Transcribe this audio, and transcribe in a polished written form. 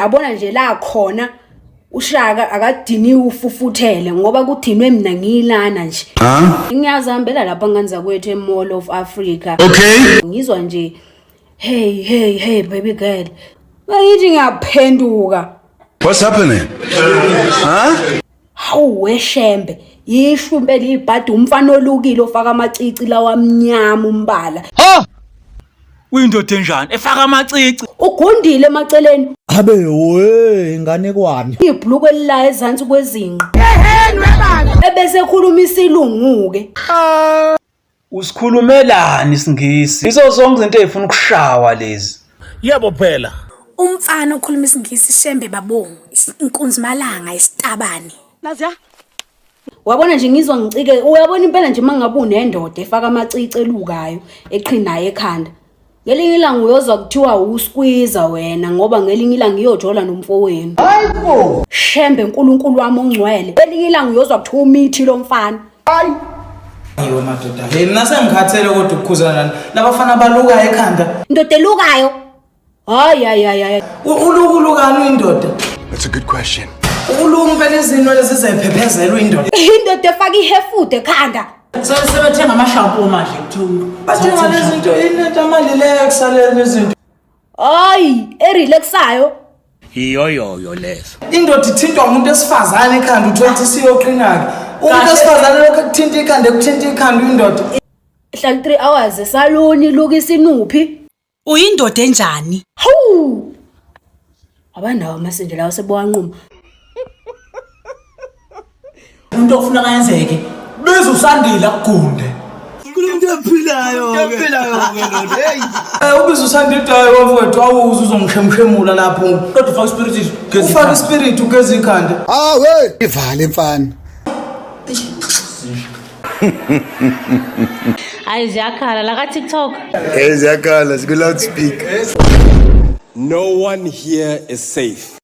Abona nje la khona uShaka akadiniwe ufufuthele ngoba kudinwe mina ngiyilana nje. Ngiyazihambela lapha nganza kwethu eMall of Africa. Okay. Ngizwa nje hey baby girl. Bayithi ngiyaphenduka. What's happening? Hawu weshembe. Yishumbe libhadi umfana olukile ofaka amacici lawa amnyama umbala. Ha! Uyindoda enjani efaka amacici? Ugundile emaceleni. Abe we ingane kwami. Ibhluku elila ezantsi kwezinqa. Ebese ekhuluma isilungu ke. Usikhulumelani isingisi? Izo zonke izinto ezifuna ukushawa lezi. Yebo phela. Umfana okhuluma isingisi shembe babonga inkunzi malanga isitabane. Naziya. Wabona nje ngizwa ngicike uyabona impela nje mangabe unendoda efaka amacici elukayo eqhinayo ekhanda. Ngelinye ilanga uyozwa kuthiwa usqueezer wena ngoba ngelinye ilanga iyojola nomfowenu. Hayibo. Shembe uNkulunkulu wami ongcwele. Ngelinye ilanga uyozwa kuthiwa umithi lo mfana. Hayi. Yiwo madoda. Hey mina sengikhathele kodwa ukukhuzana labafana baluka ekhanda. Indoda elukayo. Hayi. Ulukani indoda? That's a good question. Ulungu phela izinto lezi zeziphephezela indoda. Indoda efaka ihefude ekhanda. Sebethenga amashampoo manje kuthiwa. Bathenga lezi zinto inetha mali leyo kusalela lezi zinto. Hayi, erelaxayo. Iyoyo lezo. Indoda ithintwa umuntu esifazane ekhanda uthi siyoqina-ke. Umuntu esifazane lokho kuthinta ikhanda ekuthinta ikhanda indoda. Hlala 3 hours esaloni lukisa inuphi. Uyindoda enjani? Hawu. Abanawo amasendela lawo sebowanquma. Umuntu ofuna kayenzeke beza usandile kugunde. Kumuntu ophilayo ke. Hey. Ubiza usandile dayo mfowethu awuze uzongishemshemula lapho. Kodwa ufaka ispirit ugezi. Ufaka ispirit ugezi ikhanda. We ivale mfana. Hayi ziyakhala la ka TikTok. Ziyakhala, siku loudspeaker. No one here is safe.